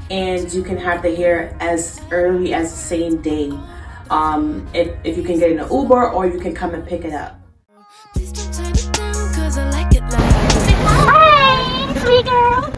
and you can have the hair as early as the same day. If you can get in an Uber, or you can come and pick it up. Hi, sweet girl.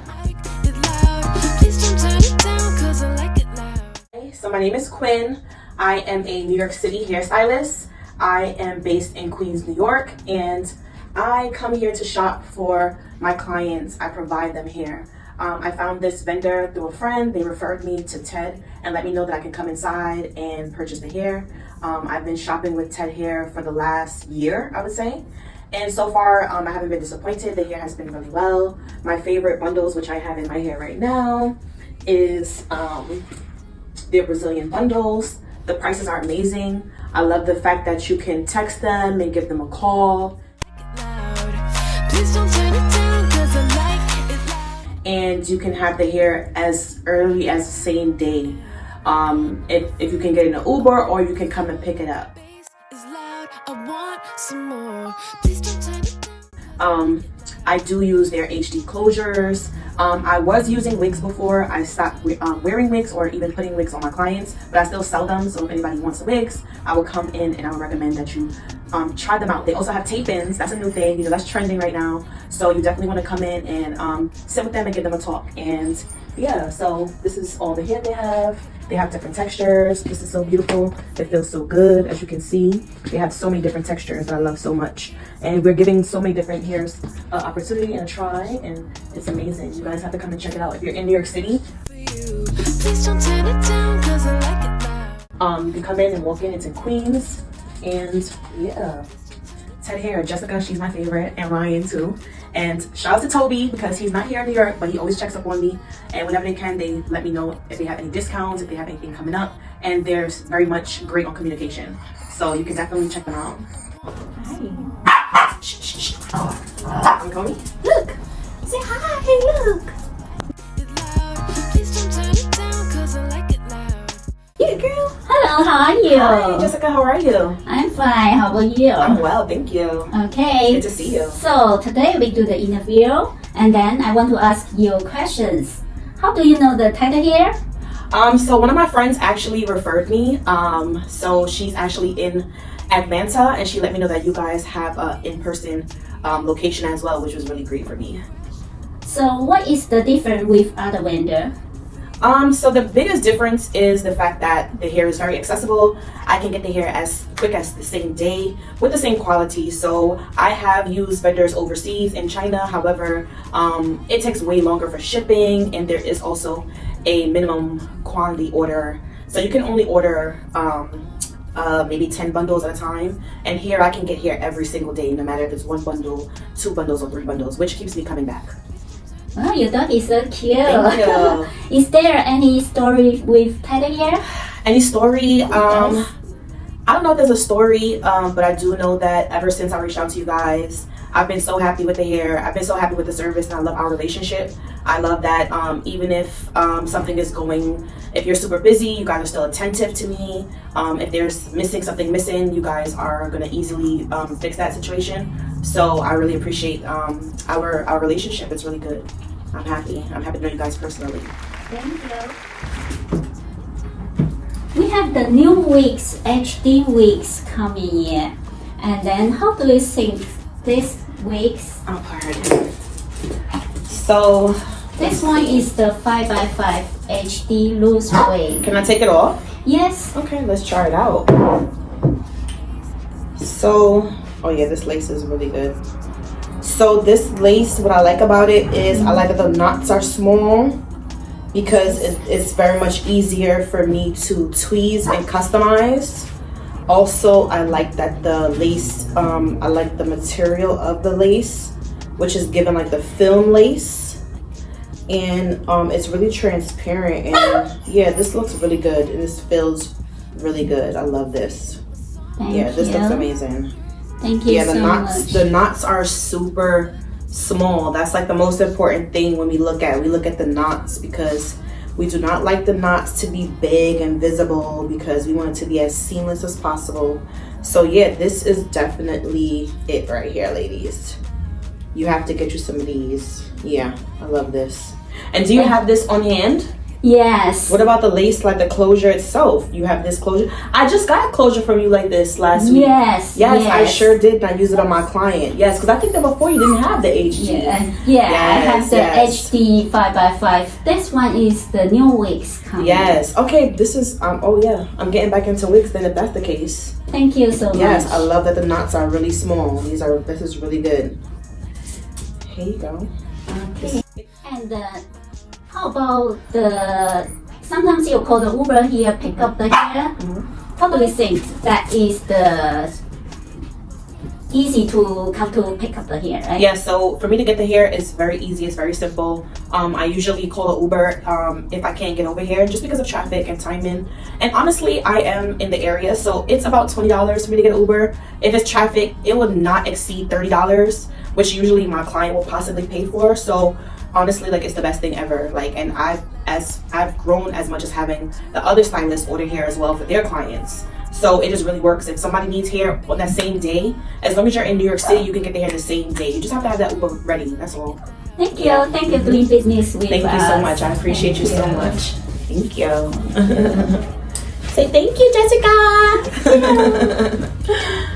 So my name is Quinn. I am a New York City hairstylist. I am based in Queens, New York, and I come here to shop for my clients. I provide them hair. I found this vendor through a friend. They referred me to Ted and let me know that I can come inside and purchase the hair. I've been shopping with Ted Hair for the last year, I would say. And so far, I haven't been disappointed. The hair has been really well. My favorite bundles, which I have in my hair right now, is the Brazilian bundles. The prices are amazing. I love the fact that you can text them and give them a call. And you can have the hair as early as the same day. If you can get in an Uber, or you can come and pick it up. I do use their HD closures. I was using wigs before. I stopped wearing wigs or even putting wigs on my clients, but I still sell them. So if anybody wants the wigs, I will come in and I would recommend that you try them out. They also have tape-ins. That's a new thing. You know, that's trending right now. So you definitely want to come in and sit with them and give them a talk. And yeah, so this is all the hair they have. They have different textures. This is so beautiful. It feels so good. As you can see, they have so many different textures that I love so much. And we're giving so many different hairs an opportunity and a try, and it's amazing. You guys have to come and check it out. If you're in New York City, you can come in and walk in. It's in Queens. And yeah, Ted Hair, Jessica, she's my favorite, and Ryan too. And shout out to Toby, because he's not here in New York, but he always checks up on me. And whenever they can, they let me know if they have any discounts, if they have anything coming up. And they're very much great on communication. So you can definitely check them out. Hi. Shh. You call me? Look. Say hi. Hey, look. Yeah, girl. Hello, how are you? Hi, Jessica, how are you? I'm fine. How about you? I'm well, thank you. Okay. Good to see you. So today we do the interview, and then I want to ask you questions. How do you know the Ted Hair? So one of my friends actually referred me. So she's actually in Atlanta, and she let me know that you guys have a in-person location as well, which was really great for me. So what is the difference with other vendor? So the biggest difference is the fact that the hair is very accessible. I can get the hair as quick as the same day with the same quality. So I have used vendors overseas in China. However, it takes way longer for shipping, and there is also a minimum quantity order. So you can only order maybe 10 bundles at a time. And here I can get hair every single day, no matter if it's 1 bundle, 2 bundles, or 3 bundles, which keeps me coming back. Oh, your dog is so cute. Thank you. Is there any story with Ted Hair? Any story? Yes. I don't know if there's a story, but I do know that ever since I reached out to you guys, I've been so happy with the hair. I've been so happy with the service, and I love our relationship. I love that even if something is going, if you're super busy, you guys are still attentive to me. If there's something missing, you guys are gonna easily fix that situation. So I really appreciate our relationship. It's really good. I'm happy to know you guys personally. Thank you. We have the new wigs, HD wigs coming in. And then how do you think these wigs? Oh, pardon. So This one is the 5x5 HD loose wig. can I take it off? Yes. Okay, let's try it out. So, oh yeah, this lace is really good. So this lace, what I like about it is I like that the knots are small, because it's very much easier for me to tweeze and customize. Also, I like that the lace, I like the material of the lace, which is given like the film lace. And it's really transparent, and yeah, this looks really good, and this feels really good. I love this. Thank you. This looks amazing. Thank you so much. The knots are super small. That's like the most important thing when we look at the knots, because we do not like the knots to be big and visible, because we want it to be as seamless as possible. So yeah, this is definitely it right here, ladies. You have to get you some of these. Yeah, I love this. And do you have this on hand? Yes. What about the lace, like the closure itself? You have this closure. I just got a closure from you like this last week. Yes. I sure did. And I used it on my client. Yes, because I think that before you didn't have the HD. I have the HD 5x5. This one is the new wigs coming. Yes. Okay, this is, oh yeah, I'm getting back into wigs then if that's the case. Thank you so much. Yes, I love that the knots are really small. This is really good. Here you go. Okay. And how about sometimes you call the Uber here, pick up the hair. How do you think that is the easy to come to pick up the hair, right? Yeah, so for me to get the hair, it's very easy, it's very simple. I usually call an Uber if I can't get over here just because of traffic and timing. And honestly, I am in the area, so it's about $20 for me to get an Uber. If it's traffic, it would not exceed $30, which usually my client will possibly pay for. So honestly, like, it's the best thing ever. Like, and I've grown as much as having the other stylists order hair as well for their clients. So it just really works. If somebody needs hair on that same day, as long as you're in New York City, you can get the hair the same day. You just have to have that Uber ready, that's all. Thank you. Thank you for doing business with us. Thank you so much. I appreciate you so much. Thank you. Say thank you, Jessica.